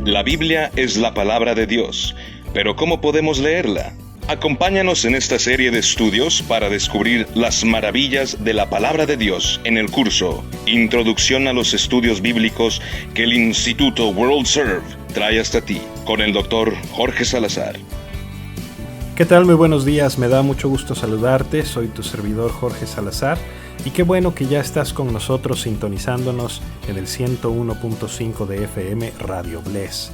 La Biblia es la palabra de Dios, pero ¿cómo podemos leerla? Acompáñanos en esta serie de estudios para descubrir las maravillas de la palabra de Dios en el curso Introducción a los Estudios Bíblicos que el Instituto World Serve trae hasta ti, con el Dr. Jorge Salazar. ¿Qué tal? Muy buenos días, me da mucho gusto saludarte, soy tu servidor Jorge Salazar y qué bueno que ya estás con nosotros sintonizándonos en el 101.5 de FM Radio Bless.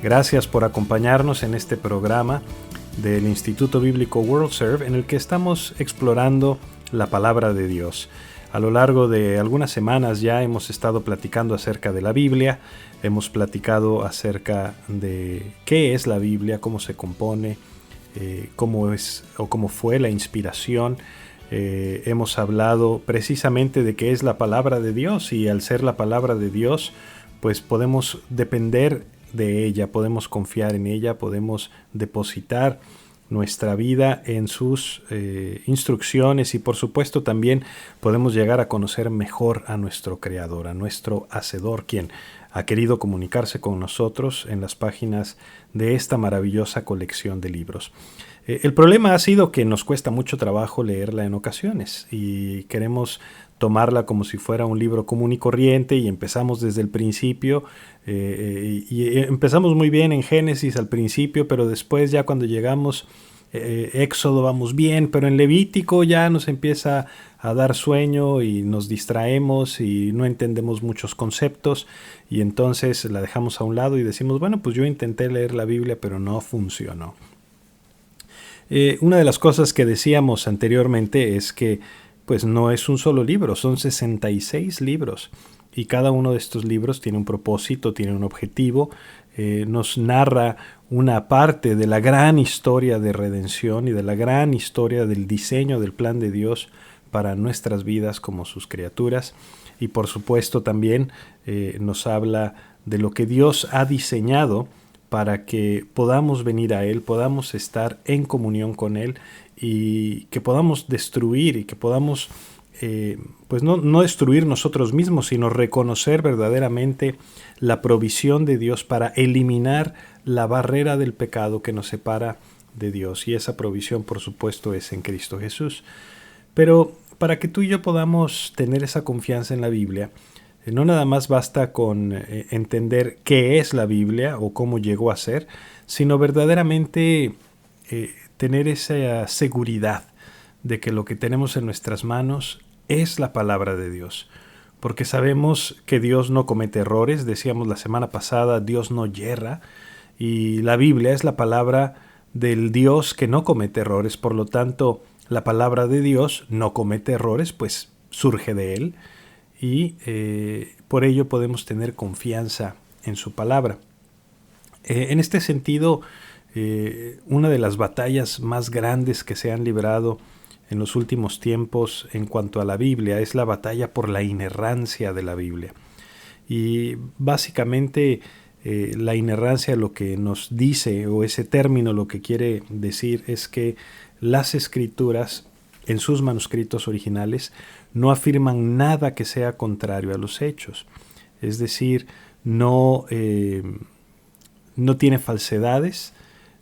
Gracias por acompañarnos en este programa del Instituto Bíblico World Serve en el que estamos explorando la palabra de Dios. A lo largo de algunas semanas ya hemos estado platicando acerca de la Biblia, hemos platicado acerca de qué es la Biblia, cómo se compone, cómo es o cómo fue la inspiración. Hemos hablado precisamente de qué es la palabra de Dios y al ser la palabra de Dios, pues podemos depender de ella, podemos confiar en ella, podemos depositar nuestra vida en sus instrucciones y por supuesto también podemos llegar a conocer mejor a nuestro Creador, a nuestro Hacedor, quien ha querido comunicarse con nosotros en las páginas de esta maravillosa colección de libros. El problema ha sido que nos cuesta mucho trabajo leerla en ocasiones y queremos tomarla como si fuera un libro común y corriente y empezamos desde el principio y empezamos muy bien en Génesis al principio, pero después ya cuando llegamos Éxodo vamos bien, pero en Levítico ya nos empieza a dar sueño y nos distraemos y no entendemos muchos conceptos y entonces la dejamos a un lado y decimos, bueno, pues yo intenté leer la Biblia pero no funcionó. Una de las cosas que decíamos anteriormente es que pues no es un solo libro, son 66 libros y cada uno de estos libros tiene un propósito, tiene un objetivo, nos narra una parte de la gran historia de redención y de la gran historia del diseño del plan de Dios para nuestras vidas como sus criaturas y por supuesto también nos habla de lo que Dios ha diseñado para que podamos venir a Él, podamos estar en comunión con Él y que podamos destruir y que podamos pues no destruir nosotros mismos, sino reconocer verdaderamente la provisión de Dios para eliminar la barrera del pecado que nos separa de Dios. Y esa provisión, por supuesto, es en Cristo Jesús. Pero para que tú y yo podamos tener esa confianza en la Biblia, no nada más basta con entender qué es la Biblia o cómo llegó a ser, sino verdaderamente tener esa seguridad de que lo que tenemos en nuestras manos es la palabra de Dios. Porque sabemos que Dios no comete errores, decíamos la semana pasada, Dios no yerra, y la Biblia es la palabra del Dios que no comete errores, por lo tanto, la palabra de Dios no comete errores, pues surge de Él, y por ello podemos tener confianza en su palabra. En este sentido, una de las batallas más grandes que se han librado en los últimos tiempos en cuanto a la Biblia es la batalla por la inerrancia de la Biblia. Y básicamente la inerrancia lo que nos dice, o ese término lo que quiere decir es que las escrituras en sus manuscritos originales no afirman nada que sea contrario a los hechos. Es decir, no tiene falsedades.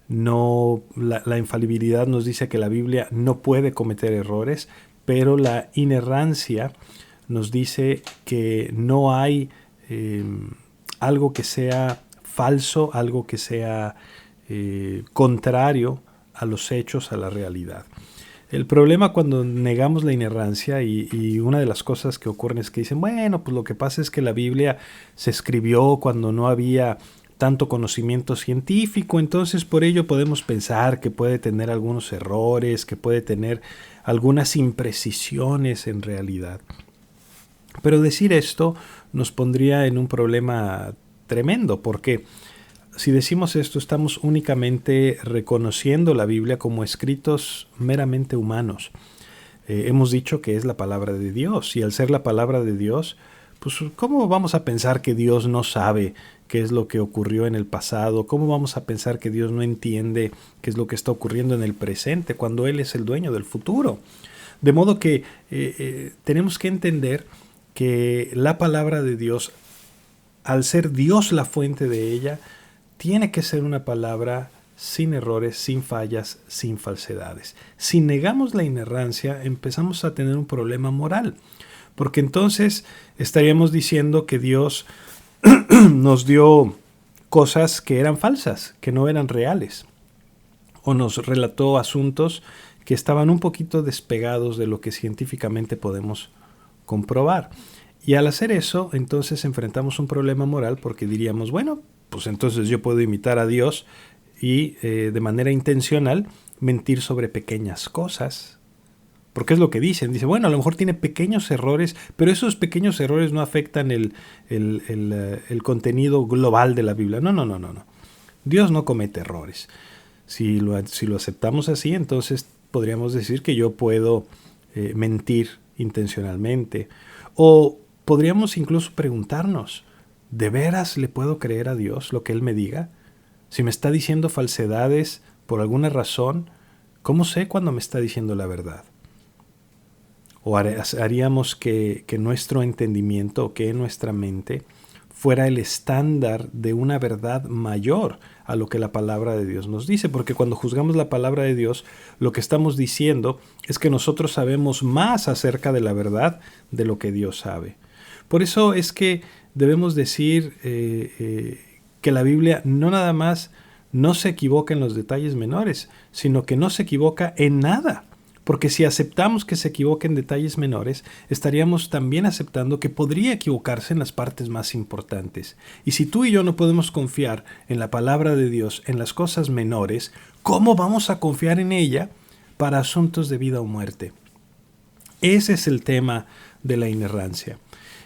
No, la infalibilidad nos dice que la Biblia no puede cometer errores, pero la inerrancia nos dice que no hay algo que sea falso, algo que sea contrario a los hechos, a la realidad. El problema cuando negamos la inerrancia y una de las cosas que ocurren es que dicen, bueno, pues lo que pasa es que la Biblia se escribió cuando no había tanto conocimiento científico, entonces por ello podemos pensar que puede tener algunos errores, que puede tener algunas imprecisiones en realidad. Pero decir esto nos pondría en un problema tremendo, porque si decimos esto estamos únicamente reconociendo la Biblia como escritos meramente humanos. Hemos dicho que es la palabra de Dios y al ser la palabra de Dios, pues ¿cómo vamos a pensar que Dios no sabe qué es lo que ocurrió en el pasado? ¿Cómo vamos a pensar que Dios no entiende qué es lo que está ocurriendo en el presente cuando Él es el dueño del futuro? De modo que tenemos que entender que la palabra de Dios, al ser Dios la fuente de ella, tiene que ser una palabra sin errores, sin fallas, sin falsedades. Si negamos la inerrancia, empezamos a tener un problema moral, porque entonces estaríamos diciendo que Dios nos dio cosas que eran falsas, que no eran reales, o nos relató asuntos que estaban un poquito despegados de lo que científicamente podemos comprobar. Y al hacer eso, entonces enfrentamos un problema moral, porque diríamos, bueno, pues entonces yo puedo imitar a Dios y de manera intencional mentir sobre pequeñas cosas. Porque es lo que dicen. Dice, bueno, a lo mejor tiene pequeños errores, pero esos pequeños errores no afectan el contenido global de la Biblia. No. Dios no comete errores. Si lo aceptamos así, entonces podríamos decir que yo puedo mentir intencionalmente. O podríamos incluso preguntarnos, ¿de veras le puedo creer a Dios lo que Él me diga? Si me está diciendo falsedades por alguna razón, ¿cómo sé cuando me está diciendo la verdad? ¿O haríamos que nuestro entendimiento, que nuestra mente fuera el estándar de una verdad mayor a lo que la palabra de Dios nos dice? Porque cuando juzgamos la palabra de Dios, lo que estamos diciendo es que nosotros sabemos más acerca de la verdad de lo que Dios sabe. Por eso es que debemos decir que la Biblia no nada más no se equivoca en los detalles menores, sino que no se equivoca en nada. Porque si aceptamos que se equivoque en detalles menores, estaríamos también aceptando que podría equivocarse en las partes más importantes. Y si tú y yo no podemos confiar en la palabra de Dios en las cosas menores, ¿cómo vamos a confiar en ella para asuntos de vida o muerte? Ese es el tema de la inerrancia.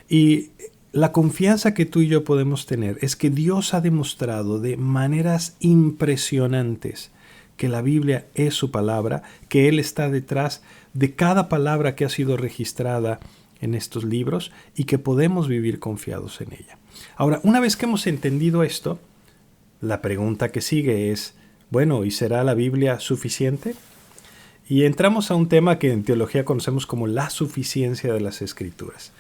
Y la confianza que tú y yo podemos tener es que Dios ha demostrado de maneras impresionantes que la Biblia es su palabra, que Él está detrás de cada palabra que ha sido registrada en estos libros y que podemos vivir confiados en ella. Ahora, una vez que hemos entendido esto, la pregunta que sigue es, bueno, ¿y será la Biblia suficiente? Y entramos a un tema que en teología conocemos como la suficiencia de las Escrituras.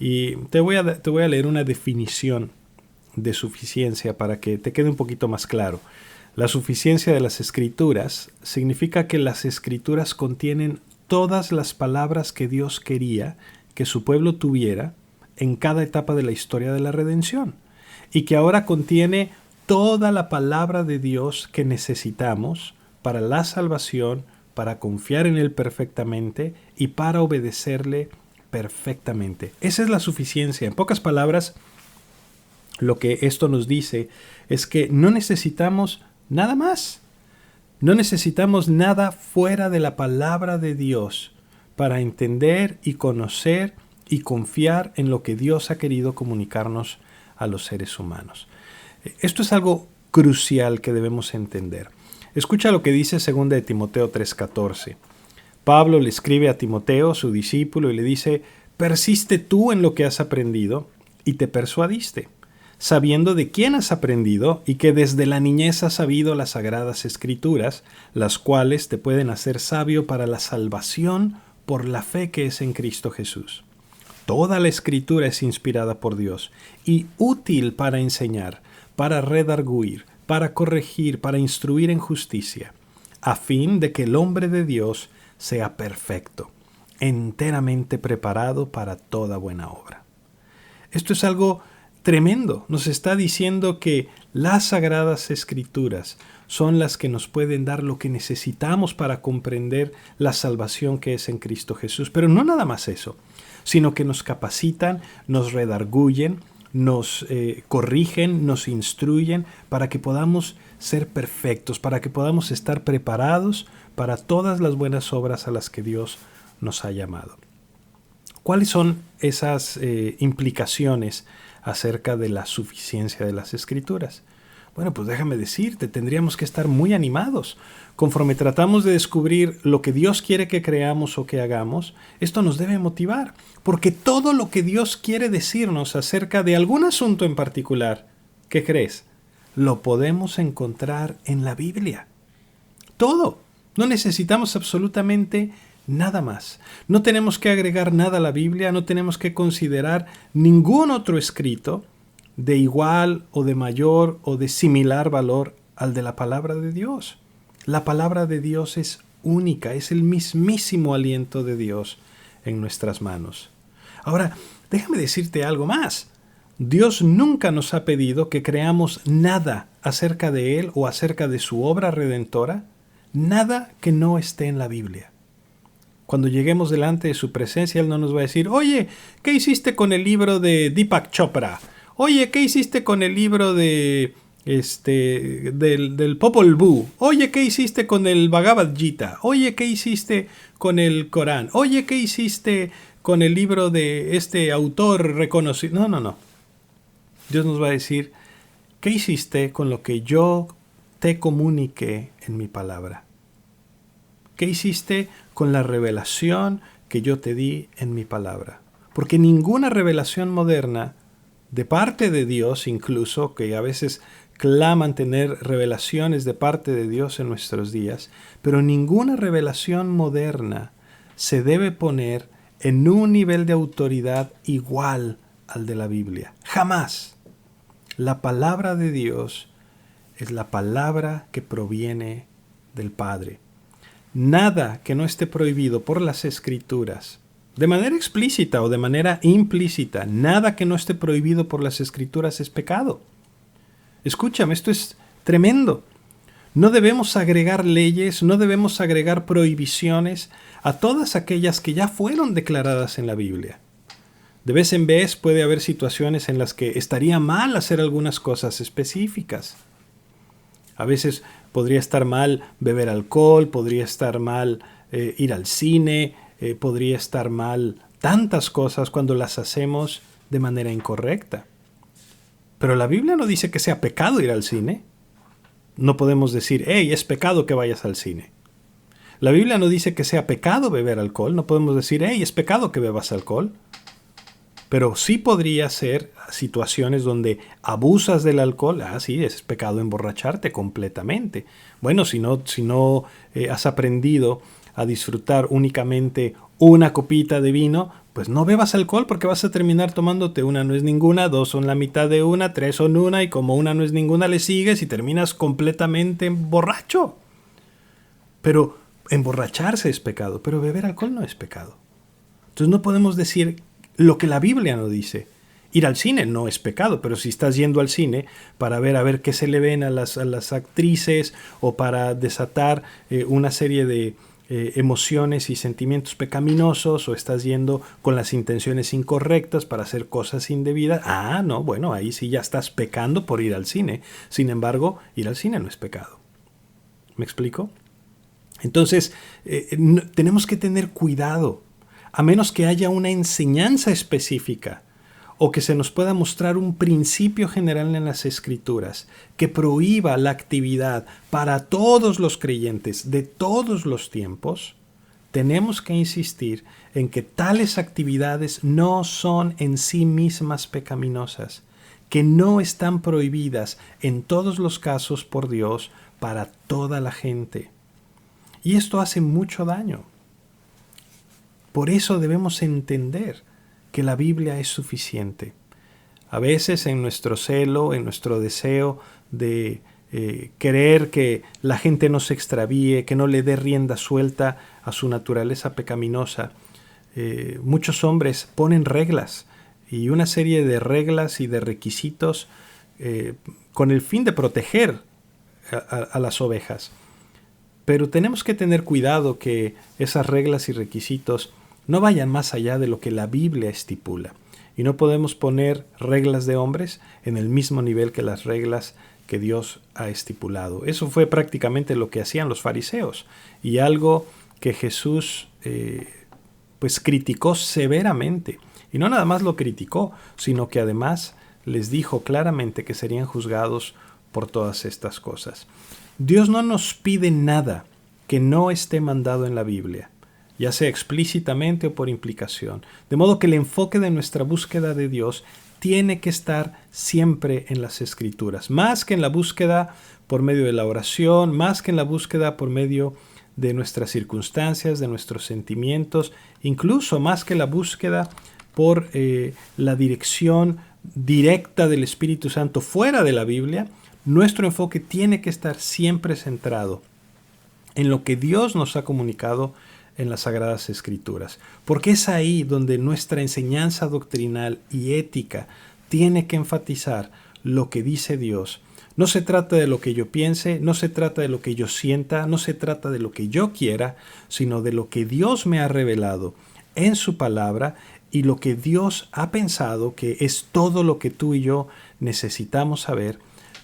Y te voy a leer una definición de suficiencia para que te quede un poquito más claro. La suficiencia de las Escrituras significa que las Escrituras contienen todas las palabras que Dios quería que su pueblo tuviera en cada etapa de la historia de la redención, y que ahora contiene toda la palabra de Dios que necesitamos para la salvación, para confiar en Él perfectamente y para obedecerle perfectamente. Esa es la suficiencia. En pocas palabras, lo que esto nos dice es que no necesitamos nada más. No necesitamos nada fuera de la palabra de Dios para entender y conocer y confiar en lo que Dios ha querido comunicarnos a los seres humanos. Esto es algo crucial que debemos entender. Escucha lo que dice 2 de Timoteo 3:14. Pablo le escribe a Timoteo, su discípulo, y le dice, persiste tú en lo que has aprendido y te persuadiste, sabiendo de quién has aprendido y que desde la niñez has sabido las sagradas escrituras, las cuales te pueden hacer sabio para la salvación por la fe que es en Cristo Jesús. Toda la escritura es inspirada por Dios y útil para enseñar, para redarguir, para corregir, para instruir en justicia, a fin de que el hombre de Dios sea perfecto, enteramente preparado para toda buena obra. Esto es algo tremendo. Nos está diciendo que las sagradas escrituras son las que nos pueden dar lo que necesitamos para comprender la salvación que es en Cristo Jesús. Pero no nada más eso, sino que nos capacitan, nos redarguyen, nos corrigen, nos instruyen para que podamos ser perfectos, para que podamos estar preparados para todas las buenas obras a las que Dios nos ha llamado. ¿Cuáles son esas implicaciones acerca de la suficiencia de las Escrituras? Bueno, pues déjame decirte, tendríamos que estar muy animados. Conforme tratamos de descubrir lo que Dios quiere que creamos o que hagamos, esto nos debe motivar, porque todo lo que Dios quiere decirnos acerca de algún asunto en particular, ¿qué crees? Lo podemos encontrar en la Biblia. Todo. No necesitamos absolutamente nada más. No tenemos que agregar nada a la Biblia, no tenemos que considerar ningún otro escrito de igual o de mayor o de similar valor al de la palabra de Dios. La palabra de Dios es única, es el mismísimo aliento de Dios en nuestras manos. Ahora, déjame decirte algo más. Dios nunca nos ha pedido que creamos nada acerca de Él o acerca de su obra redentora, nada que no esté en la Biblia. Cuando lleguemos delante de su presencia, Él no nos va a decir, oye, ¿qué hiciste con el libro de Deepak Chopra? Oye, ¿qué hiciste con el libro del Popol Vuh? Oye, ¿qué hiciste con el Bhagavad Gita? Oye, ¿qué hiciste con el Corán? Oye, ¿qué hiciste con el libro de este autor reconocido? No. Dios nos va a decir, ¿qué hiciste con lo que yo te comuniqué en mi palabra? ¿Qué hiciste con la revelación que yo te di en mi palabra? Porque ninguna revelación moderna, de parte de Dios incluso, que a veces claman tener revelaciones de parte de Dios en nuestros días, pero ninguna revelación moderna se debe poner en un nivel de autoridad igual al de la Biblia. Jamás. La palabra de Dios es la palabra que proviene del Padre. Nada que no esté prohibido por las Escrituras, de manera explícita o de manera implícita, nada que no esté prohibido por las Escrituras es pecado. Escúchame, esto es tremendo. No debemos agregar leyes, no debemos agregar prohibiciones a todas aquellas que ya fueron declaradas en la Biblia. De vez en vez puede haber situaciones en las que estaría mal hacer algunas cosas específicas. A veces podría estar mal beber alcohol, podría estar mal ir al cine, podría estar mal tantas cosas cuando las hacemos de manera incorrecta. Pero la Biblia no dice que sea pecado ir al cine. No podemos decir, hey, es pecado que vayas al cine. La Biblia no dice que sea pecado beber alcohol. No podemos decir, hey, es pecado que bebas alcohol. Pero sí podría ser situaciones donde abusas del alcohol. Sí, es pecado emborracharte completamente. Bueno, si no has aprendido a disfrutar únicamente una copita de vino, pues no bebas alcohol porque vas a terminar tomándote una no es ninguna, dos son la mitad de una, tres son una, y como una no es ninguna le sigues y terminas completamente borracho. Pero emborracharse es pecado, pero beber alcohol no es pecado. Entonces no podemos decir lo que la Biblia no dice. Ir al cine no es pecado, pero si estás yendo al cine para ver a ver qué se le ven a las actrices o para desatar una serie de emociones y sentimientos pecaminosos, o estás yendo con las intenciones incorrectas para hacer cosas indebidas, no, bueno, ahí sí ya estás pecando por ir al cine. Sin embargo, ir al cine no es pecado. ¿Me explico? Entonces, tenemos que tener cuidado, a menos que haya una enseñanza específica o que se nos pueda mostrar un principio general en las Escrituras que prohíba la actividad para todos los creyentes de todos los tiempos. Tenemos que insistir en que tales actividades no son en sí mismas pecaminosas, que no están prohibidas en todos los casos por Dios para toda la gente. Y esto hace mucho daño. Por eso debemos entender que la Biblia es suficiente. A veces en nuestro celo, en nuestro deseo de querer que la gente no se extravíe, que no le dé rienda suelta a su naturaleza pecaminosa, muchos hombres ponen reglas y una serie de reglas y de requisitos con el fin de proteger a las ovejas. Pero tenemos que tener cuidado que esas reglas y requisitos no vayan más allá de lo que la Biblia estipula. Y no podemos poner reglas de hombres en el mismo nivel que las reglas que Dios ha estipulado. Eso fue prácticamente lo que hacían los fariseos, y algo que Jesús pues criticó severamente. Y no nada más lo criticó, sino que además les dijo claramente que serían juzgados por todas estas cosas. Dios no nos pide nada que no esté mandado en la Biblia, ya sea explícitamente o por implicación. De modo que el enfoque de nuestra búsqueda de Dios tiene que estar siempre en las Escrituras, más que en la búsqueda por medio de la oración, más que en la búsqueda por medio de nuestras circunstancias, de nuestros sentimientos, incluso más que la búsqueda por la dirección directa del Espíritu Santo fuera de la Biblia, nuestro enfoque tiene que estar siempre centrado en lo que Dios nos ha comunicado en las Sagradas Escrituras, porque es ahí donde nuestra enseñanza doctrinal y ética tiene que enfatizar lo que dice Dios. No se trata de lo que yo piense, no se trata de lo que yo sienta, no se trata de lo que yo quiera, sino de lo que Dios me ha revelado en su palabra y lo que Dios ha pensado que es todo lo que tú y yo necesitamos saber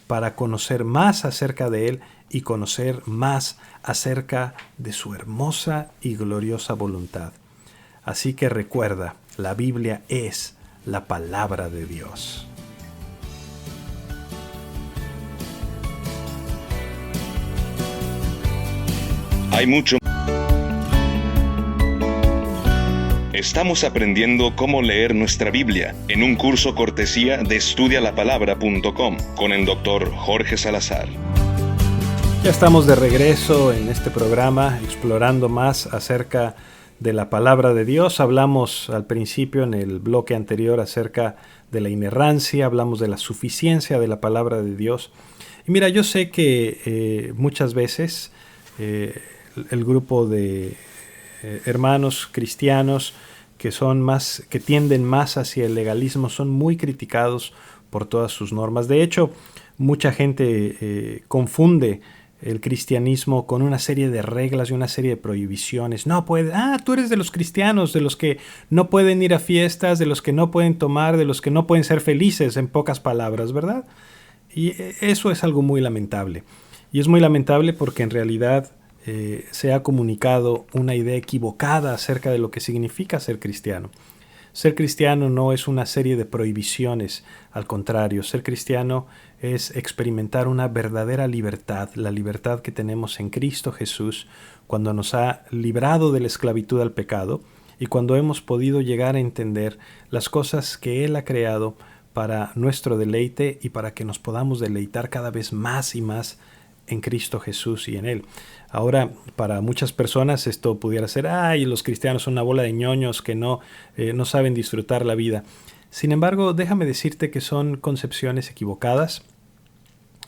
para conocer más acerca de Él y conocer más acerca de su hermosa y gloriosa voluntad. Así que recuerda, la Biblia es la palabra de Dios. Hay mucho. Estamos aprendiendo cómo leer nuestra Biblia en un curso cortesía de estudialapalabra.com con el Dr. Jorge Salazar. Ya estamos de regreso en este programa explorando más acerca de la palabra de Dios. Hablamos al principio en el bloque anterior acerca de la inerrancia, hablamos de la suficiencia de la palabra de Dios. Y mira, yo sé que muchas veces el grupo de hermanos cristianos que tienden más hacia el legalismo son muy criticados por todas sus normas. De hecho, mucha gente confunde el cristianismo con una serie de reglas y una serie de prohibiciones. No puede, tú eres de los cristianos, de los que no pueden ir a fiestas, de los que no pueden tomar, de los que no pueden ser felices, en pocas palabras, ¿verdad? Y eso es algo muy lamentable. Y es muy lamentable porque en realidad se ha comunicado una idea equivocada acerca de lo que significa ser cristiano. Ser cristiano no es una serie de prohibiciones, al contrario, ser cristiano es experimentar una verdadera libertad, la libertad que tenemos en Cristo Jesús cuando nos ha librado de la esclavitud al pecado y cuando hemos podido llegar a entender las cosas que Él ha creado para nuestro deleite y para que nos podamos deleitar cada vez más y más en Cristo Jesús y en Él. Ahora, para muchas personas esto pudiera ser, los cristianos son una bola de ñoños que no saben disfrutar la vida. Sin embargo, déjame decirte que son concepciones equivocadas,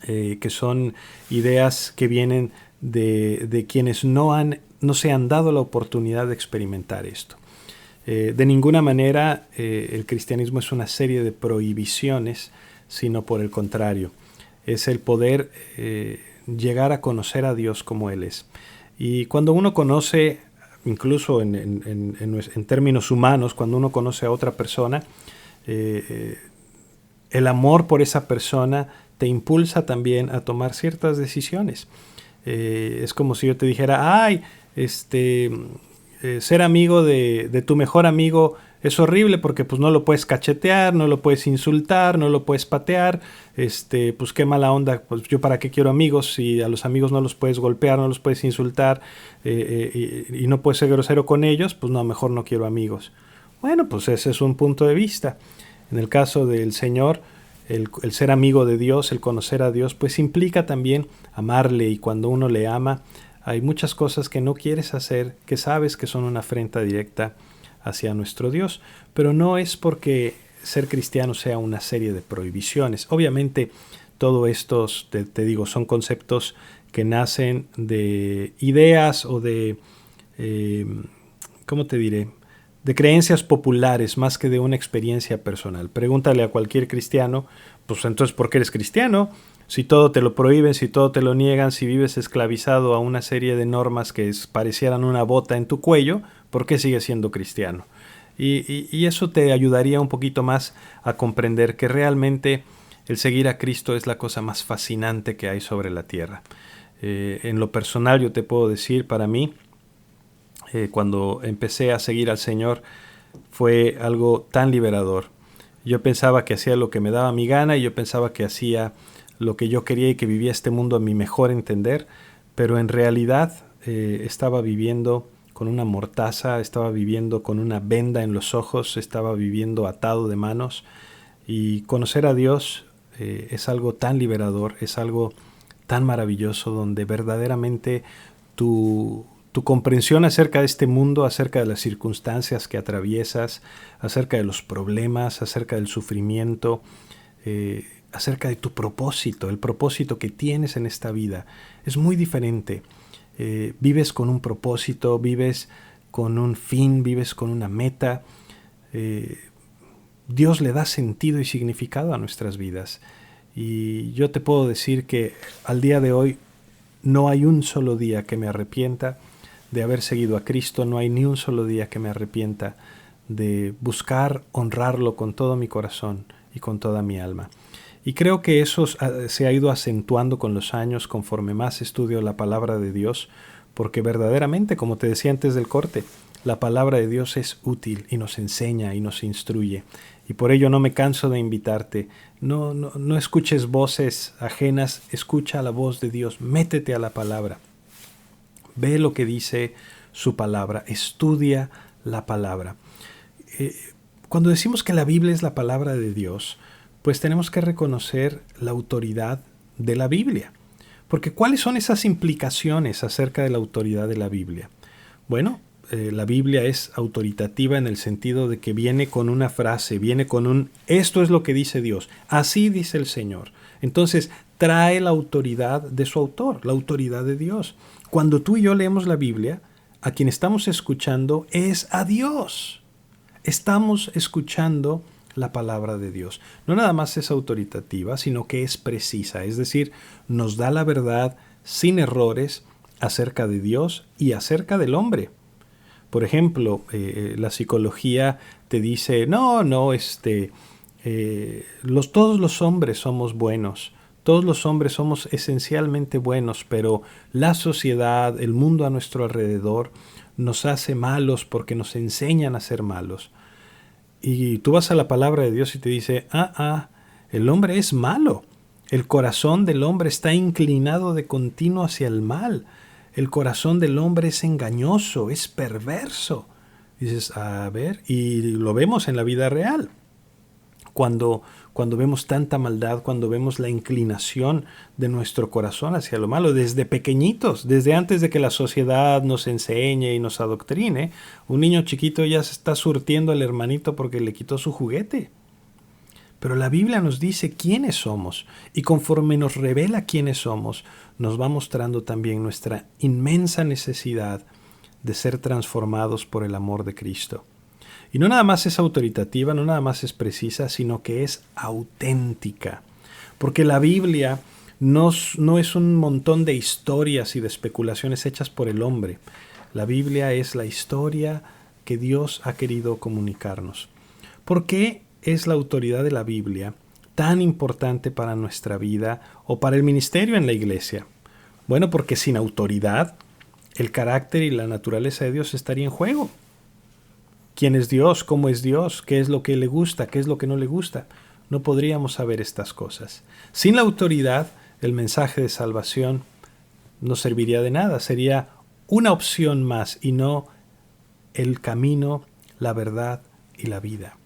que son ideas que vienen de quienes no se han dado la oportunidad de experimentar esto. De ninguna manera el cristianismo es una serie de prohibiciones, sino por el contrario, es el poder llegar a conocer a Dios como Él es. Y cuando uno conoce, incluso en términos humanos, cuando uno conoce a otra persona, el amor por esa persona te impulsa también a tomar ciertas decisiones. Es como si yo te dijera, ser amigo de tu mejor amigo es horrible porque pues no lo puedes cachetear, no lo puedes insultar, no lo puedes patear, pues qué mala onda, pues yo para qué quiero amigos si a los amigos no los puedes golpear, no los puedes insultar y no puedes ser grosero con ellos, pues no, mejor no quiero amigos. Bueno, pues ese es un punto de vista. En el caso del Señor, el ser amigo de Dios, el conocer a Dios, pues implica también amarle, y cuando uno le ama, hay muchas cosas que no quieres hacer, que sabes que son una afrenta directa hacia nuestro Dios, pero no es porque ser cristiano sea una serie de prohibiciones. Obviamente, todo esto, te digo, son conceptos que nacen de ideas o de, ¿cómo te diré?, de creencias populares más que de una experiencia personal. Pregúntale a cualquier cristiano, pues entonces, ¿por qué eres cristiano? Si todo te lo prohíben, si todo te lo niegan, si vives esclavizado a una serie de normas que parecieran una bota en tu cuello, ¿por qué sigues siendo cristiano? Y eso te ayudaría un poquito más a comprender que realmente el seguir a Cristo es la cosa más fascinante que hay sobre la tierra. En lo personal yo te puedo decir, para mí, cuando empecé a seguir al Señor, fue algo tan liberador. Yo pensaba que hacía lo que me daba mi gana y yo pensaba que hacía lo que yo quería y que vivía este mundo a mi mejor entender, pero en realidad estaba viviendo con una mortaza, estaba viviendo con una venda en los ojos, estaba viviendo atado de manos, y conocer a Dios es algo tan liberador, es algo tan maravilloso, donde verdaderamente tu tu comprensión acerca de este mundo, acerca de las circunstancias que atraviesas, acerca de los problemas, acerca del sufrimiento, acerca de tu propósito, el propósito que tienes en esta vida, es muy diferente. Vives con un propósito, vives con un fin, vives con una meta. Dios le da sentido y significado a nuestras vidas. Y yo te puedo decir que al día de hoy no hay un solo día que me arrepienta de haber seguido a Cristo, no hay ni un solo día que me arrepienta de buscar honrarlo con todo mi corazón y con toda mi alma. Y creo que eso se ha ido acentuando con los años conforme más estudio la palabra de Dios, porque verdaderamente, como te decía antes del corte, la palabra de Dios es útil y nos enseña y nos instruye. Y por ello no me canso de invitarte. No escuches voces ajenas, escucha la voz de Dios, métete a la palabra. Ve lo que dice su palabra, estudia la palabra. Cuando decimos que la Biblia es la palabra de Dios, pues tenemos que reconocer la autoridad de la Biblia. Porque ¿cuáles son esas implicaciones acerca de la autoridad de la Biblia? Bueno, la Biblia es autoritativa en el sentido de que viene con una frase, viene con un esto es lo que dice Dios, así dice el Señor. Entonces trae la autoridad de su autor, la autoridad de Dios. Cuando tú y yo leemos la Biblia, a quien estamos escuchando es a Dios. Estamos escuchando la palabra de Dios. No nada más es autoritativa, sino que es precisa, es decir, nos da la verdad sin errores acerca de Dios y acerca del hombre. Por ejemplo, la psicología te dice, todos los hombres somos buenos, todos los hombres somos esencialmente buenos, pero la sociedad, el mundo a nuestro alrededor, nos hace malos porque nos enseñan a ser malos. Y tú vas a la palabra de Dios y te dice, el hombre es malo, el corazón del hombre está inclinado de continuo hacia el mal. El corazón del hombre es engañoso, es perverso. Dices, a ver, y lo vemos en la vida real. Cuando vemos tanta maldad, cuando vemos la inclinación de nuestro corazón hacia lo malo, desde pequeñitos, desde antes de que la sociedad nos enseñe y nos adoctrine, un niño chiquito ya se está surtiendo al hermanito porque le quitó su juguete. Pero la Biblia nos dice quiénes somos, y conforme nos revela quiénes somos, nos va mostrando también nuestra inmensa necesidad de ser transformados por el amor de Cristo. Y no nada más es autoritativa, no nada más es precisa, sino que es auténtica. Porque la Biblia no es un montón de historias y de especulaciones hechas por el hombre. La Biblia es la historia que Dios ha querido comunicarnos. ¿Por qué es la autoridad de la Biblia tan importante para nuestra vida o para el ministerio en la iglesia? Bueno, porque sin autoridad, el carácter y la naturaleza de Dios estaría en juego. ¿Quién es Dios? ¿Cómo es Dios? ¿Qué es lo que le gusta? ¿Qué es lo que no le gusta? No podríamos saber estas cosas. Sin la autoridad, el mensaje de salvación no serviría de nada. Sería una opción más y no el camino, la verdad y la vida.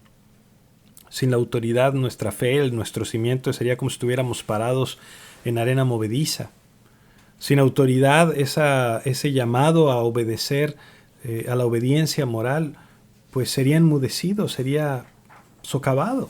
Sin la autoridad, nuestra fe, nuestro cimiento sería como si estuviéramos parados en arena movediza. Sin autoridad, ese llamado a obedecer, a la obediencia moral, pues sería enmudecido, sería socavado.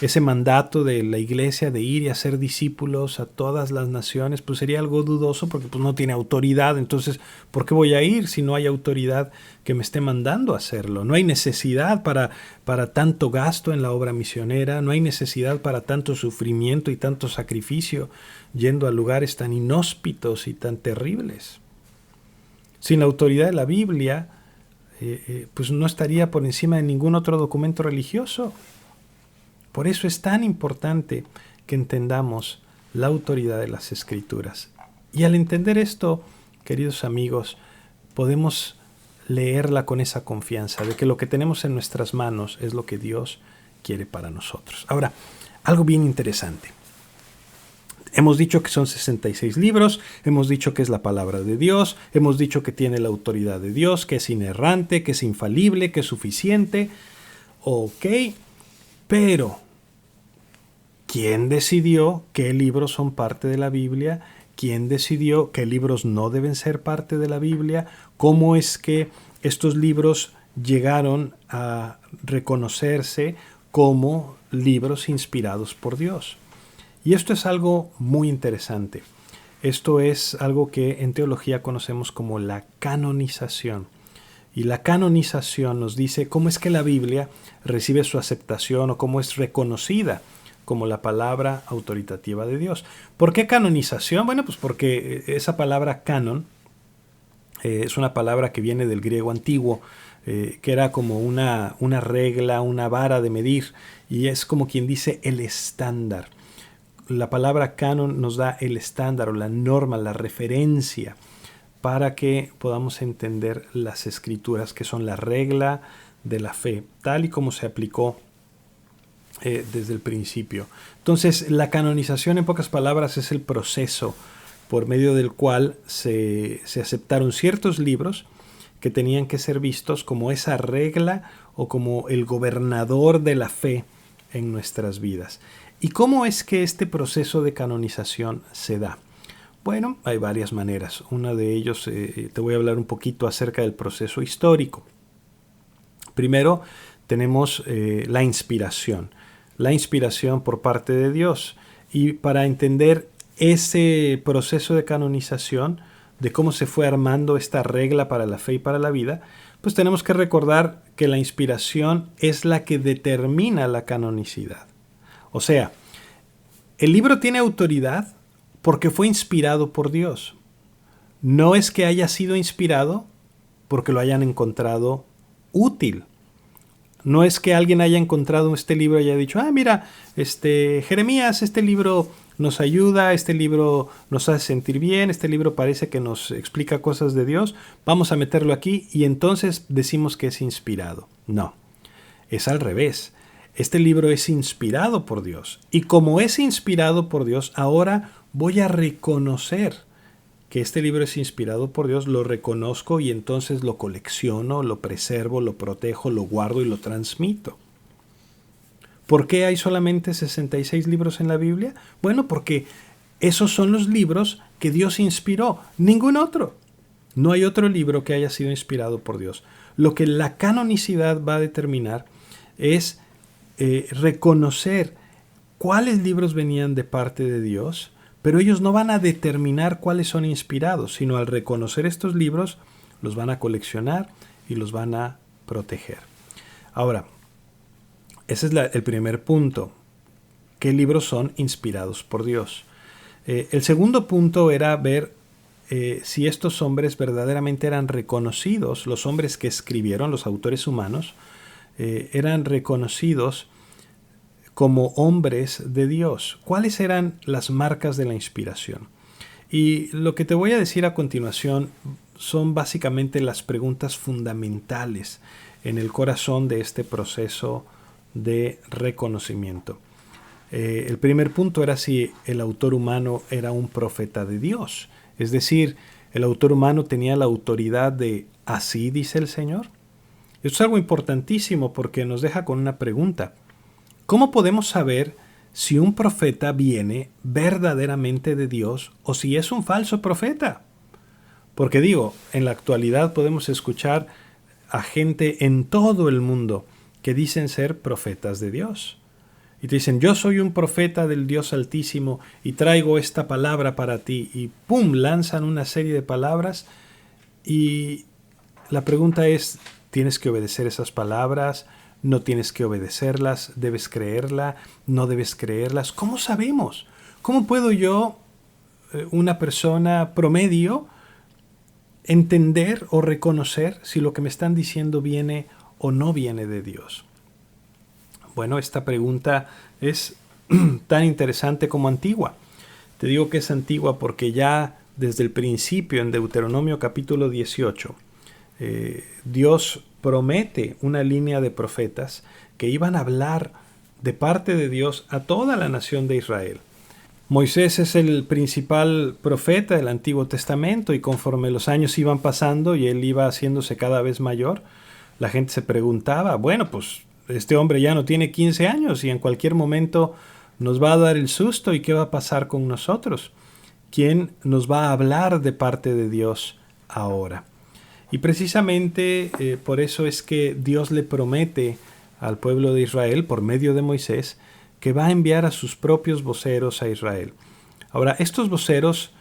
Ese mandato de la iglesia de ir y hacer discípulos a todas las naciones, pues sería algo dudoso porque pues no tiene autoridad. Entonces, ¿por qué voy a ir si no hay autoridad que me esté mandando a hacerlo? No hay necesidad para tanto gasto en la obra misionera, no hay necesidad para tanto sufrimiento y tanto sacrificio yendo a lugares tan inhóspitos y tan terribles. Sin la autoridad de la Biblia, pues no estaría por encima de ningún otro documento religioso. Por eso es tan importante que entendamos la autoridad de las Escrituras. Y al entender esto, queridos amigos, podemos leerla con esa confianza de que lo que tenemos en nuestras manos es lo que Dios quiere para nosotros. Ahora, algo bien interesante. Hemos dicho que son 66 libros, hemos dicho que es la palabra de Dios, hemos dicho que tiene la autoridad de Dios, que es inerrante, que es infalible, que es suficiente. Ok, pero ¿quién decidió qué libros son parte de la Biblia? quién decidió qué libros no deben ser parte de la Biblia, cómo es que estos libros llegaron a reconocerse como libros inspirados por Dios. Y esto es algo muy interesante. Esto es algo que en teología conocemos como la canonización. Y la canonización nos dice cómo es que la Biblia recibe su aceptación o cómo es reconocida como la palabra autoritativa de Dios. ¿Por qué canonización? Bueno, pues porque esa palabra canon es una palabra que viene del griego antiguo, que era como una regla, una vara de medir, y es como quien dice el estándar. La palabra canon nos da el estándar o la norma, la referencia, para que podamos entender las escrituras, que son la regla de la fe, tal y como se aplicó desde el principio. Entonces, la canonización, en pocas palabras, es el proceso por medio del cual se aceptaron ciertos libros que tenían que ser vistos como esa regla o como el gobernador de la fe en nuestras vidas. ¿Y cómo es que este proceso de canonización se da? Bueno, hay varias maneras. Una de ellos, te voy a hablar un poquito acerca del proceso histórico. Primero, tenemos la inspiración por parte de Dios. Y para entender ese proceso de canonización, de cómo se fue armando esta regla para la fe y para la vida, pues tenemos que recordar que la inspiración es la que determina la canonicidad. O sea, el libro tiene autoridad porque fue inspirado por Dios. No es que haya sido inspirado porque lo hayan encontrado útil. No es que alguien haya encontrado este libro y haya dicho, mira, Jeremías, este libro nos ayuda, este libro nos hace sentir bien, este libro parece que nos explica cosas de Dios, vamos a meterlo aquí y entonces decimos que es inspirado. No, es al revés. Este libro es inspirado por Dios. Y como es inspirado por Dios, ahora voy a reconocer que este libro es inspirado por Dios, lo reconozco y entonces lo colecciono, lo preservo, lo protejo, lo guardo y lo transmito. ¿Por qué hay solamente 66 libros en la Biblia? Bueno, porque esos son los libros que Dios inspiró, ningún otro. No hay otro libro que haya sido inspirado por Dios. Lo que la canonicidad va a determinar es reconocer cuáles libros venían de parte de Dios, pero ellos no van a determinar cuáles son inspirados, sino al reconocer estos libros, los van a coleccionar y los van a proteger. Ahora, ese es el primer punto. ¿Qué libros son inspirados por Dios? El segundo punto era ver si estos hombres verdaderamente eran reconocidos, los hombres que escribieron, los autores humanos, eran reconocidos como hombres de Dios. ¿Cuáles eran las marcas de la inspiración? Y lo que te voy a decir a continuación son básicamente las preguntas fundamentales en el corazón de este proceso de reconocimiento. El primer punto era si el autor humano era un profeta de Dios. Es decir, el autor humano tenía la autoridad de «así dice el Señor». Esto es algo importantísimo porque nos deja con una pregunta. ¿Cómo podemos saber si un profeta viene verdaderamente de Dios o si es un falso profeta? Porque en la actualidad podemos escuchar a gente en todo el mundo que dicen ser profetas de Dios. Y te dicen, yo soy un profeta del Dios Altísimo y traigo esta palabra para ti. Y ¡pum!, lanzan una serie de palabras y la pregunta es, ¿tienes que obedecer esas palabras? ¿No tienes que obedecerlas? ¿Debes creerla? ¿No debes creerlas? ¿Cómo sabemos? ¿Cómo puedo yo, una persona promedio, entender o reconocer si lo que me están diciendo viene o no viene de Dios? Bueno, esta pregunta es tan interesante como antigua. Te digo que es antigua porque ya desde el principio, en Deuteronomio capítulo 18, Dios promete una línea de profetas que iban a hablar de parte de Dios a toda la nación de Israel. Moisés es el principal profeta del Antiguo Testamento y conforme los años iban pasando y él iba haciéndose cada vez mayor, la gente se preguntaba, bueno, pues este hombre ya no tiene 15 años y en cualquier momento nos va a dar el susto y ¿qué va a pasar con nosotros? quien nos va a hablar de parte de Dios ahora. Y precisamente por eso es que Dios le promete al pueblo de Israel, por medio de Moisés, que va a enviar a sus propios voceros a Israel. Ahora, estos voceros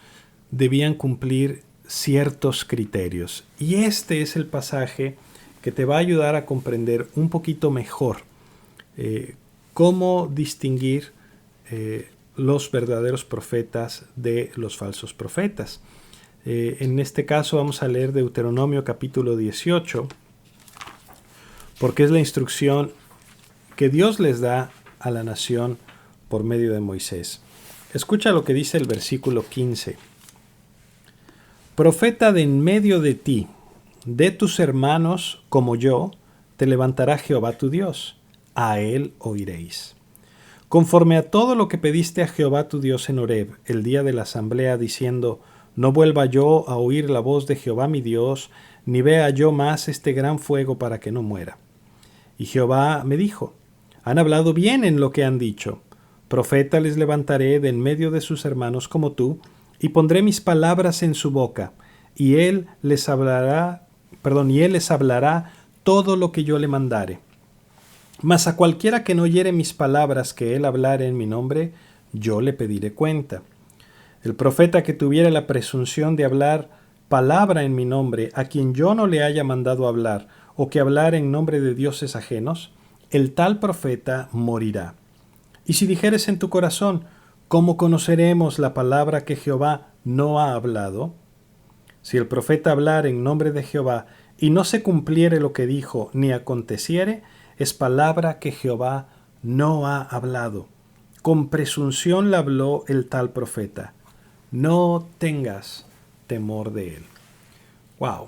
debían cumplir ciertos criterios. Y este es el pasaje que te va a ayudar a comprender un poquito mejor cómo distinguir los verdaderos profetas de los falsos profetas. En este caso vamos a leer Deuteronomio capítulo 18, porque es la instrucción que Dios les da a la nación por medio de Moisés. Escucha lo que dice el versículo 15. Profeta de en medio de ti, de tus hermanos como yo, te levantará Jehová tu Dios. A él oiréis. Conforme a todo lo que pediste a Jehová tu Dios en Horeb, el día de la asamblea, diciendo, no vuelva yo a oír la voz de Jehová mi Dios, ni vea yo más este gran fuego para que no muera. Y Jehová me dijo, han hablado bien en lo que han dicho. Profeta les levantaré de en medio de sus hermanos como tú, y pondré mis palabras en su boca, y él les hablará todo lo que yo le mandare. Mas a cualquiera que no oyere mis palabras que él hablare en mi nombre, yo le pediré cuenta. El profeta que tuviera la presunción de hablar palabra en mi nombre, a quien yo no le haya mandado hablar, o que hablar en nombre de dioses ajenos, el tal profeta morirá. Y si dijeres en tu corazón, ¿cómo conoceremos la palabra que Jehová no ha hablado? Si el profeta hablar en nombre de Jehová, y no se cumpliere lo que dijo, ni aconteciere, es palabra que Jehová no ha hablado. Con presunción la habló el tal profeta. No tengas temor de él. ¡Wow!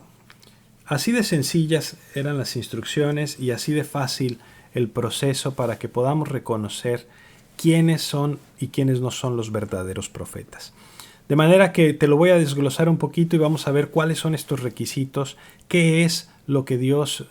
Así de sencillas eran las instrucciones y así de fácil el proceso para que podamos reconocer quiénes son y quiénes no son los verdaderos profetas. De manera que te lo voy a desglosar un poquito y vamos a ver cuáles son estos requisitos, qué es lo que Dios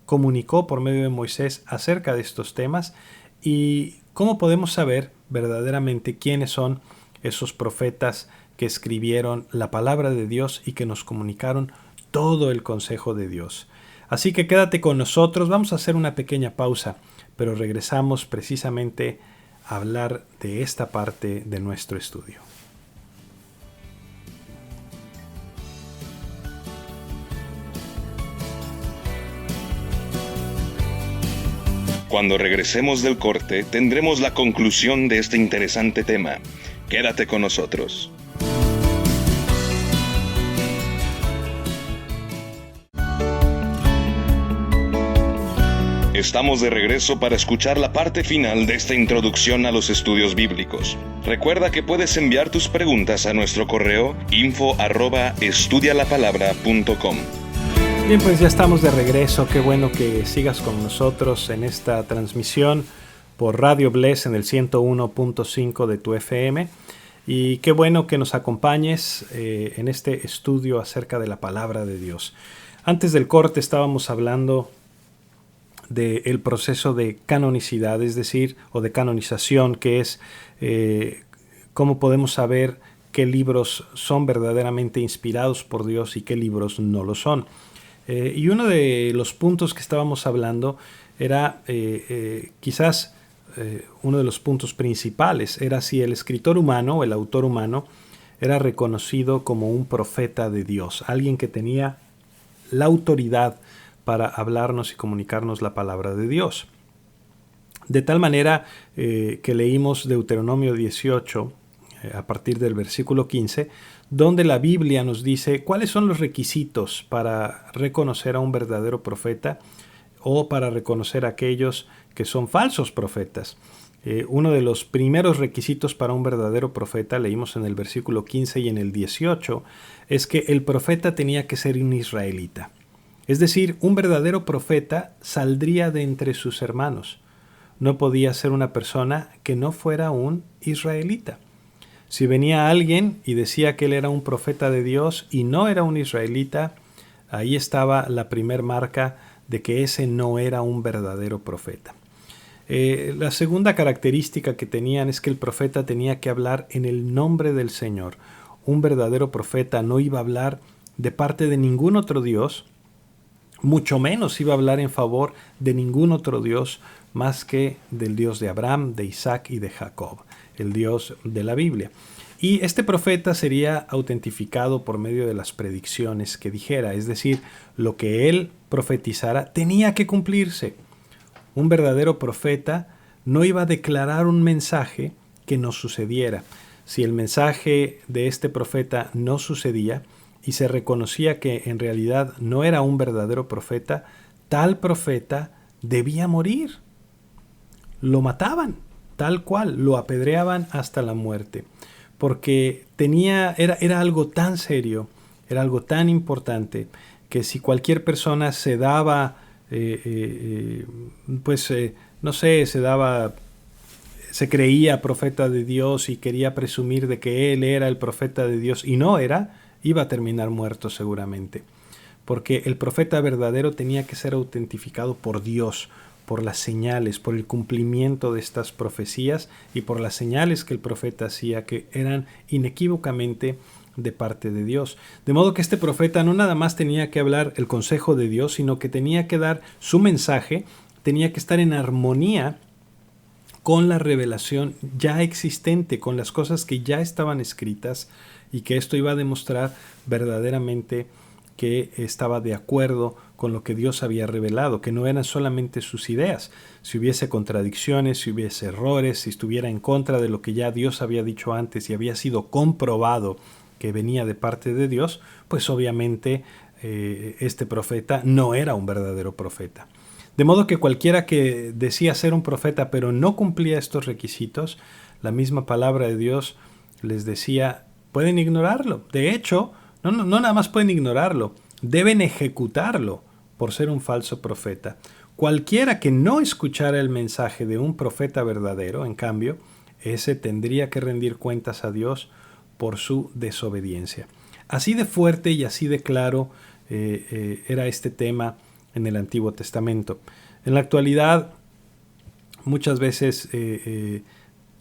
comunicó por medio de Moisés acerca de estos temas y cómo podemos saber verdaderamente quiénes son esos profetas que escribieron la palabra de Dios y que nos comunicaron todo el consejo de Dios. Así que quédate con nosotros, vamos a hacer una pequeña pausa, pero regresamos precisamente a hablar de esta parte de nuestro estudio. Cuando regresemos del corte, tendremos la conclusión de este interesante tema. Quédate con nosotros. Estamos de regreso para escuchar la parte final de esta introducción a los estudios bíblicos. Recuerda que puedes enviar tus preguntas a nuestro correo info@estudialapalabra.com. Bien, pues ya estamos de regreso. Qué bueno que sigas con nosotros en esta transmisión por Radio Bless en el 101.5 de tu FM. Y qué bueno que nos acompañes en este estudio acerca de la palabra de Dios. Antes del corte estábamos hablando del proceso de canonicidad, es decir, o de canonización, que es cómo podemos saber qué libros son verdaderamente inspirados por Dios y qué libros no lo son. Y uno de los puntos que estábamos hablando era quizás uno de los puntos principales, era si el escritor humano o el autor humano era reconocido como un profeta de Dios, alguien que tenía la autoridad para hablarnos y comunicarnos la palabra de Dios. De tal manera que leímos Deuteronomio 18 a partir del versículo 15, donde la Biblia nos dice cuáles son los requisitos para reconocer a un verdadero profeta o para reconocer a aquellos que son falsos profetas. Uno de los primeros requisitos para un verdadero profeta, leímos en el versículo 15 y en el 18, es que el profeta tenía que ser un israelita. Es decir, un verdadero profeta saldría de entre sus hermanos. No podía ser una persona que no fuera un israelita. Si venía alguien y decía que él era un profeta de Dios y no era un israelita, ahí estaba la primer marca de que ese no era un verdadero profeta. La segunda característica que tenían es que el profeta tenía que hablar en el nombre del Señor, un verdadero profeta no iba a hablar de parte de ningún otro Dios, mucho menos iba a hablar en favor de ningún otro Dios más que del Dios de Abraham, de Isaac y de Jacob, el Dios de la Biblia. Y este profeta sería autentificado por medio de las predicciones que dijera, es decir, lo que él profetizara tenía que cumplirse. Un verdadero profeta no iba a declarar un mensaje que no sucediera. Si el mensaje de este profeta no sucedía y se reconocía que en realidad no era un verdadero profeta, tal profeta debía morir. Lo mataban, tal cual, lo apedreaban hasta la muerte, porque era algo tan serio, era algo tan importante, que si cualquier persona se daba, se creía profeta de Dios y quería presumir de que él era el profeta de Dios y no era, iba a terminar muerto seguramente, porque el profeta verdadero tenía que ser autentificado por Dios, por las señales, por el cumplimiento de estas profecías y por las señales que el profeta hacía, que eran inequívocamente de parte de Dios. De modo que este profeta no nada más tenía que hablar el consejo de Dios, sino que tenía que dar su mensaje, tenía que estar en armonía con la revelación ya existente, con las cosas que ya estaban escritas, y que esto iba a demostrar verdaderamente que estaba de acuerdo con lo que Dios había revelado, que no eran solamente sus ideas. Si hubiese contradicciones, si hubiese errores, si estuviera en contra de lo que ya Dios había dicho antes y había sido comprobado que venía de parte de Dios, pues obviamente este profeta no era un verdadero profeta. De modo que cualquiera que decía ser un profeta pero no cumplía estos requisitos, la misma palabra de Dios les decía, pueden ignorarlo. De hecho, no nada más pueden ignorarlo, deben ejecutarlo por ser un falso profeta. Cualquiera que no escuchara el mensaje de un profeta verdadero, en cambio, ese tendría que rendir cuentas a Dios por su desobediencia. Así de fuerte y así de claro era este tema en el Antiguo Testamento. En la actualidad, muchas veces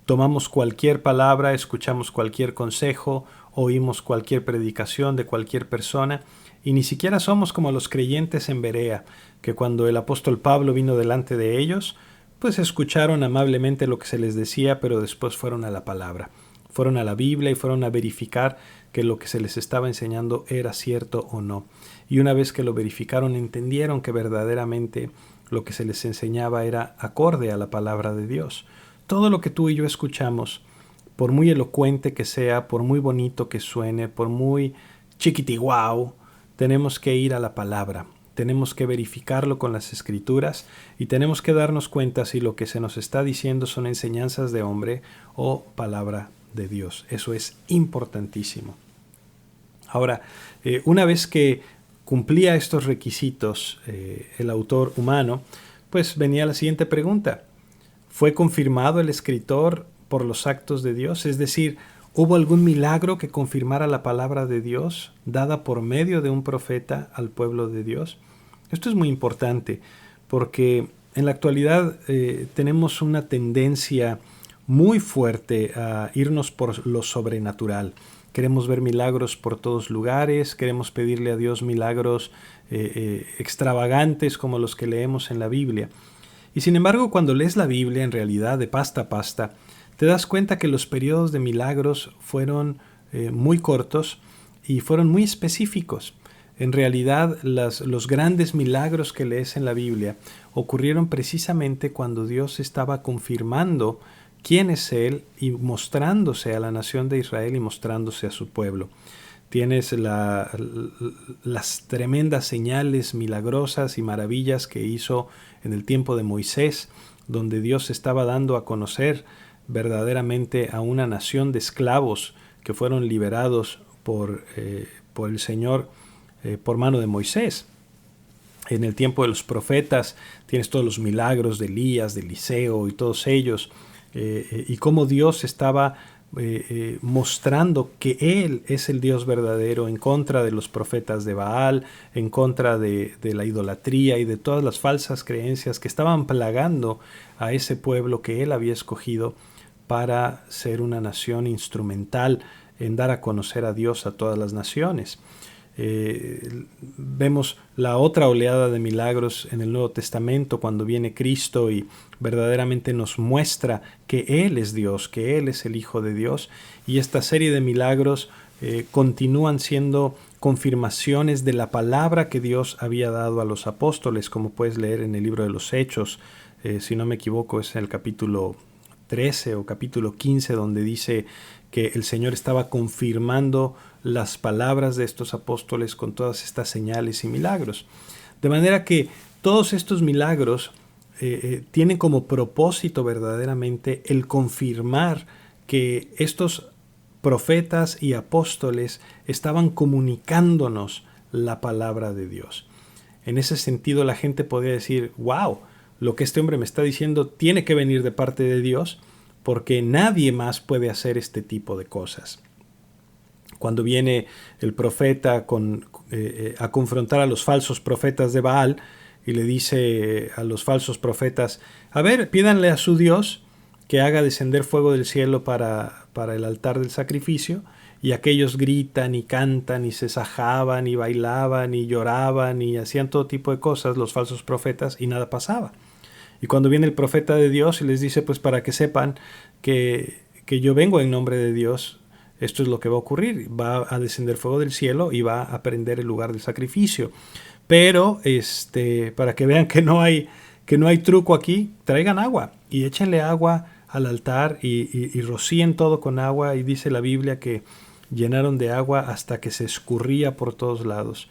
tomamos cualquier palabra, escuchamos cualquier consejo, oímos cualquier predicación de cualquier persona y ni siquiera somos como los creyentes en Berea, que cuando el apóstol Pablo vino delante de ellos, pues escucharon amablemente lo que se les decía, pero después fueron a la palabra, fueron a la Biblia y fueron a verificar que lo que se les estaba enseñando era cierto o no. Y una vez que lo verificaron, entendieron que verdaderamente lo que se les enseñaba era acorde a la palabra de Dios. Todo lo que tú y yo escuchamos, por muy elocuente que sea, por muy bonito que suene, por muy chiquitiguau, tenemos que ir a la palabra, tenemos que verificarlo con las escrituras y tenemos que darnos cuenta si lo que se nos está diciendo son enseñanzas de hombre o palabra de Dios. Eso es importantísimo. Ahora, una vez que cumplía estos requisitos el autor humano, pues venía la siguiente pregunta. ¿Fue confirmado el escritor por los actos de Dios? Es decir, ¿hubo algún milagro que confirmara la palabra de Dios dada por medio de un profeta al pueblo de Dios? Esto es muy importante porque en la actualidad tenemos una tendencia muy fuerte a irnos por lo sobrenatural. Queremos ver milagros por todos lugares, queremos pedirle a Dios milagros extravagantes como los que leemos en la Biblia. Y sin embargo, cuando lees la Biblia en realidad de pasta a pasta, te das cuenta que los periodos de milagros fueron muy cortos y fueron muy específicos. En realidad, los grandes milagros que lees en la Biblia ocurrieron precisamente cuando Dios estaba confirmando quién es Él y mostrándose a la nación de Israel y mostrándose a su pueblo. Tienes las tremendas señales milagrosas y maravillas que hizo en el tiempo de Moisés, donde Dios estaba dando a conocer verdaderamente a una nación de esclavos que fueron liberados por el Señor por mano de Moisés. En el tiempo de los profetas tienes todos los milagros de Elías, de Eliseo y todos ellos, y cómo Dios estaba mostrando que Él es el Dios verdadero en contra de los profetas de Baal, en contra de la idolatría y de todas las falsas creencias que estaban plagando a ese pueblo que Él había escogido para ser una nación instrumental en dar a conocer a Dios a todas las naciones. Vemos la otra oleada de milagros en el Nuevo Testamento cuando viene Cristo y verdaderamente nos muestra que Él es Dios, que Él es el Hijo de Dios, y esta serie de milagros continúan siendo confirmaciones de la palabra que Dios había dado a los apóstoles, como puedes leer en el libro de los Hechos, si no me equivoco es en el capítulo 13 o capítulo 15, donde dice que el Señor estaba confirmando las palabras de estos apóstoles con todas estas señales y milagros. De manera que todos estos milagros tienen como propósito verdaderamente el confirmar que estos profetas y apóstoles estaban comunicándonos la palabra de Dios. En ese sentido, la gente podría decir, wow, lo que este hombre me está diciendo tiene que venir de parte de Dios, porque nadie más puede hacer este tipo de cosas. Cuando viene el profeta a confrontar a los falsos profetas de Baal y le dice a los falsos profetas, a ver, pídanle a su Dios que haga descender fuego del cielo para el altar del sacrificio, y aquellos gritan y cantan y se sajaban y bailaban y lloraban y hacían todo tipo de cosas los falsos profetas y nada pasaba. Y cuando viene el profeta de Dios y les dice, pues para que sepan que yo vengo en nombre de Dios, esto es lo que va a ocurrir, va a descender fuego del cielo y va a prender el lugar del sacrificio. Pero para que vean que no hay truco aquí, traigan agua y échenle agua al altar y rocíen todo con agua, y dice la Biblia que llenaron de agua hasta que se escurría por todos lados.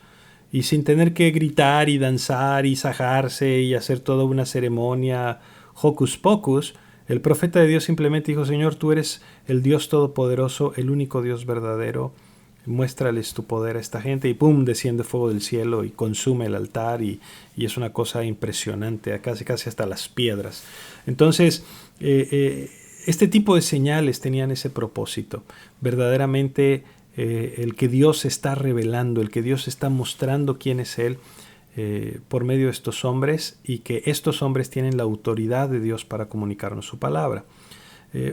Y sin tener que gritar y danzar y sajarse y hacer toda una ceremonia hocus pocus, el profeta de Dios simplemente dijo, Señor, tú eres el Dios todopoderoso, el único Dios verdadero, muéstrales tu poder a esta gente, y ¡pum!, desciende fuego del cielo y consume el altar, y es una cosa impresionante, casi hasta las piedras. Entonces, este tipo de señales tenían ese propósito, verdaderamente el que Dios está revelando, el que Dios está mostrando quién es Él por medio de estos hombres, y que estos hombres tienen la autoridad de Dios para comunicarnos su palabra.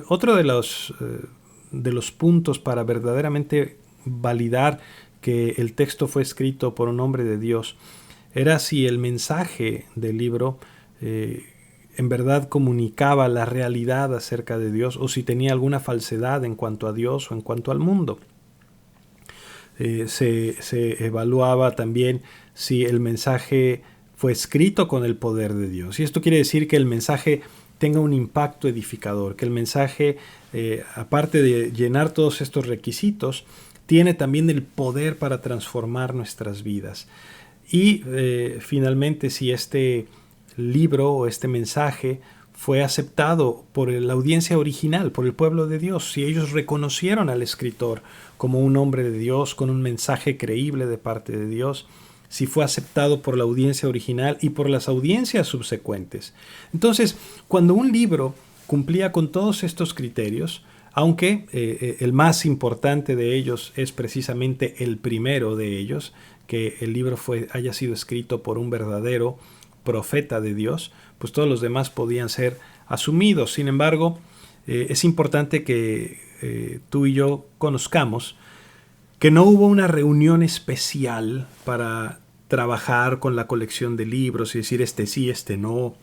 Otro de los puntos para verdaderamente validar que el texto fue escrito por un hombre de Dios era si el mensaje del libro en verdad comunicaba la realidad acerca de Dios, o si tenía alguna falsedad en cuanto a Dios o en cuanto al mundo. Se evaluaba también si el mensaje fue escrito con el poder de Dios. Y esto quiere decir que el mensaje tenga un impacto edificador, que el mensaje, aparte de llenar todos estos requisitos, tiene también el poder para transformar nuestras vidas. Y finalmente, si este libro o este mensaje fue aceptado por la audiencia original, por el pueblo de Dios, si ellos reconocieron al escritor como un hombre de Dios, con un mensaje creíble de parte de Dios, si fue aceptado por la audiencia original y por las audiencias subsecuentes. Entonces, cuando un libro cumplía con todos estos criterios, aunque el más importante de ellos es precisamente el primero de ellos, que el libro haya sido escrito por un verdadero profeta de Dios, pues todos los demás podían ser asumidos. Sin embargo, es importante que tú y yo conozcamos que no hubo una reunión especial para trabajar con la colección de libros y decir este sí, este no,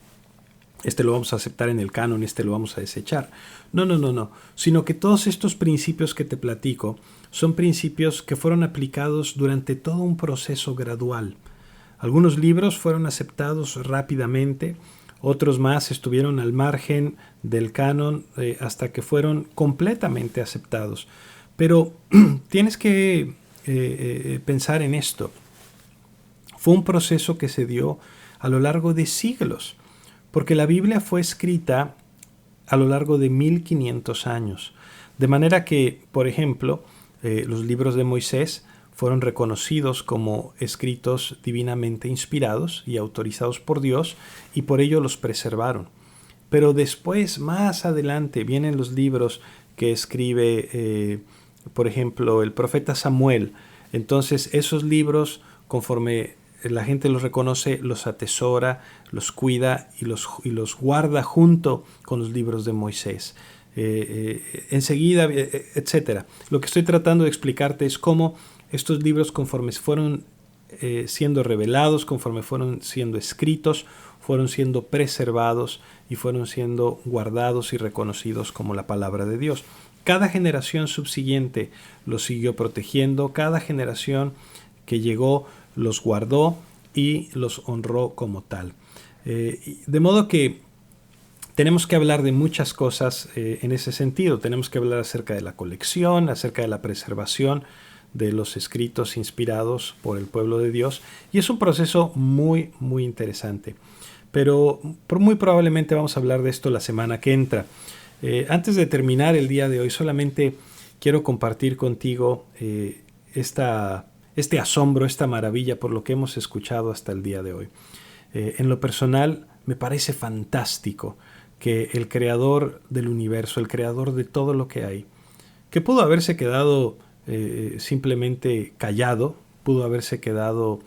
este lo vamos a aceptar en el canon, este lo vamos a desechar. No, sino que todos estos principios que te platico son principios que fueron aplicados durante todo un proceso gradual. Algunos libros fueron aceptados rápidamente, otros más estuvieron al margen del canon hasta que fueron completamente aceptados. Pero tienes que pensar en esto. Fue un proceso que se dio a lo largo de siglos, porque la Biblia fue escrita a lo largo de 1500 años. De manera que, por ejemplo, los libros de Moisés fueron reconocidos como escritos divinamente inspirados y autorizados por Dios, y por ello los preservaron. Pero después, más adelante, vienen los libros que escribe, por ejemplo, el profeta Samuel. Entonces, esos libros, conforme la gente los reconoce, los atesora, los cuida y los guarda junto con los libros de Moisés. enseguida, etc. Lo que estoy tratando de explicarte es cómo estos libros, conforme fueron siendo revelados, conforme fueron siendo escritos, fueron siendo preservados y fueron siendo guardados y reconocidos como la palabra de Dios. Cada generación subsiguiente los siguió protegiendo, cada generación que llegó los guardó y los honró como tal. De modo que tenemos que hablar de muchas cosas en ese sentido. Tenemos que hablar acerca de la colección, acerca de la preservación de los escritos inspirados por el pueblo de Dios. Y es un proceso muy, muy interesante. Pero muy probablemente vamos a hablar de esto la semana que entra. Antes de terminar el día de hoy, solamente quiero compartir contigo este asombro, esta maravilla por lo que hemos escuchado hasta el día de hoy. En lo personal, me parece fantástico que el creador del universo, el creador de todo lo que hay, que pudo haberse quedado simplemente callado, pudo haberse quedado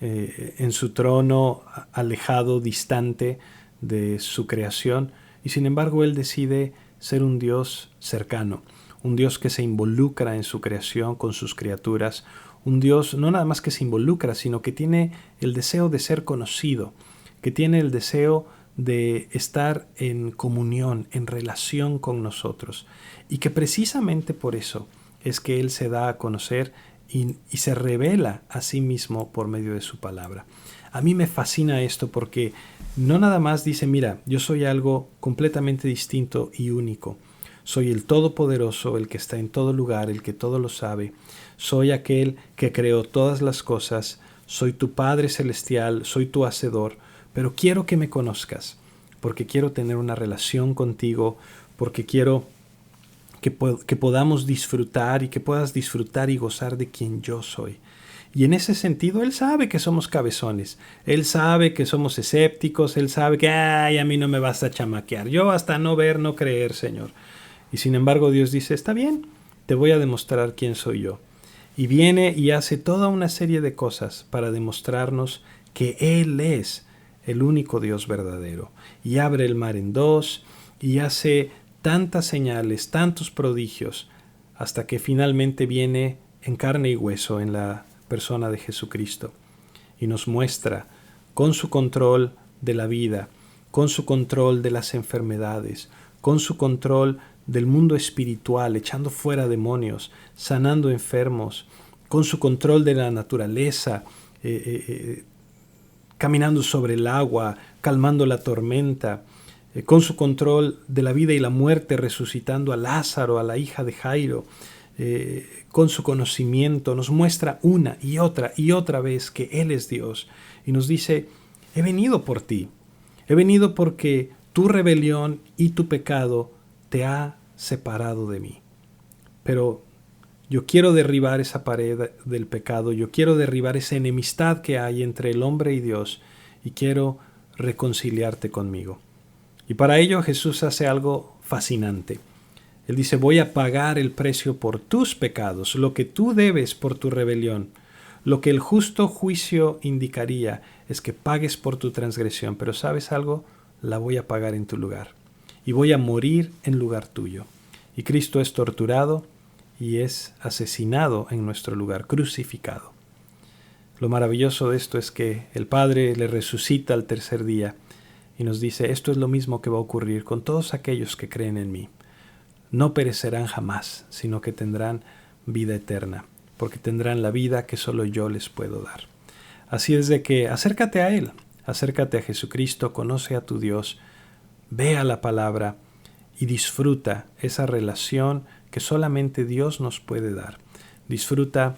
en su trono, alejado, distante de su creación, y sin embargo Él decide ser un Dios cercano, un Dios que se involucra en su creación con sus criaturas, un Dios no nada más que se involucra, sino que tiene el deseo de ser conocido, que tiene el deseo de estar en comunión, en relación con nosotros, y que precisamente por eso es que Él se da a conocer y se revela a sí mismo por medio de su palabra. A mí me fascina esto porque no nada más dice, mira, yo soy algo completamente distinto y único. Soy el Todopoderoso, el que está en todo lugar, el que todo lo sabe. Soy aquel que creó todas las cosas. Soy tu Padre Celestial, soy tu Hacedor. Pero quiero que me conozcas, porque quiero tener una relación contigo, porque quiero que podamos disfrutar y que puedas disfrutar y gozar de quien yo soy. Y en ese sentido, Él sabe que somos cabezones, Él sabe que somos escépticos, Él sabe que a mí no me vas a chamaquear, yo hasta no ver, no creer, Señor. Y sin embargo Dios dice, está bien, te voy a demostrar quién soy yo. Y viene y hace toda una serie de cosas para demostrarnos que Él es el único Dios verdadero. Y abre el mar en dos y hace tantas señales, tantos prodigios, hasta que finalmente viene en carne y hueso en la persona de Jesucristo y nos muestra con su control de la vida, con su control de las enfermedades, con su control del mundo espiritual, echando fuera demonios, sanando enfermos, con su control de la naturaleza, caminando sobre el agua, calmando la tormenta, con su control de la vida y la muerte, resucitando a Lázaro, a la hija de Jairo, con su conocimiento, nos muestra una y otra vez que Él es Dios y nos dice, he venido por ti, he venido porque tu rebelión y tu pecado te ha separado de mí. Pero yo quiero derribar esa pared del pecado, yo quiero derribar esa enemistad que hay entre el hombre y Dios y quiero reconciliarte conmigo. Y para ello Jesús hace algo fascinante. Él dice, voy a pagar el precio por tus pecados, lo que tú debes por tu rebelión. Lo que el justo juicio indicaría es que pagues por tu transgresión, pero ¿sabes algo? La voy a pagar en tu lugar. Y voy a morir en lugar tuyo. Y Cristo es torturado y es asesinado en nuestro lugar, crucificado. Lo maravilloso de esto es que el Padre le resucita al tercer día y nos dice, esto es lo mismo que va a ocurrir con todos aquellos que creen en mí. No perecerán jamás, sino que tendrán vida eterna, porque tendrán la vida que solo yo les puedo dar. Así es de que acércate a Él, acércate a Jesucristo, conoce a tu Dios, ve a la palabra y disfruta esa relación que solamente Dios nos puede dar. Disfruta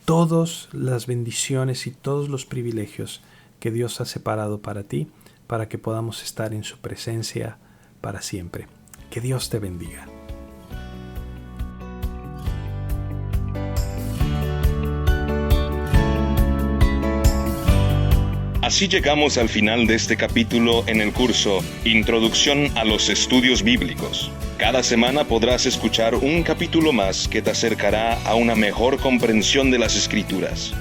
todas las bendiciones y todos los privilegios que Dios ha separado para ti, para que podamos estar en su presencia para siempre. Que Dios te bendiga. Así llegamos al final de este capítulo en el curso Introducción a los Estudios Bíblicos. Cada semana podrás escuchar un capítulo más que te acercará a una mejor comprensión de las Escrituras.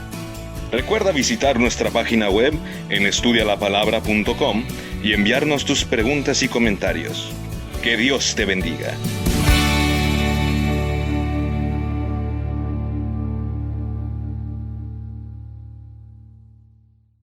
Recuerda visitar nuestra página web en estudialapalabra.com y enviarnos tus preguntas y comentarios. Que Dios te bendiga.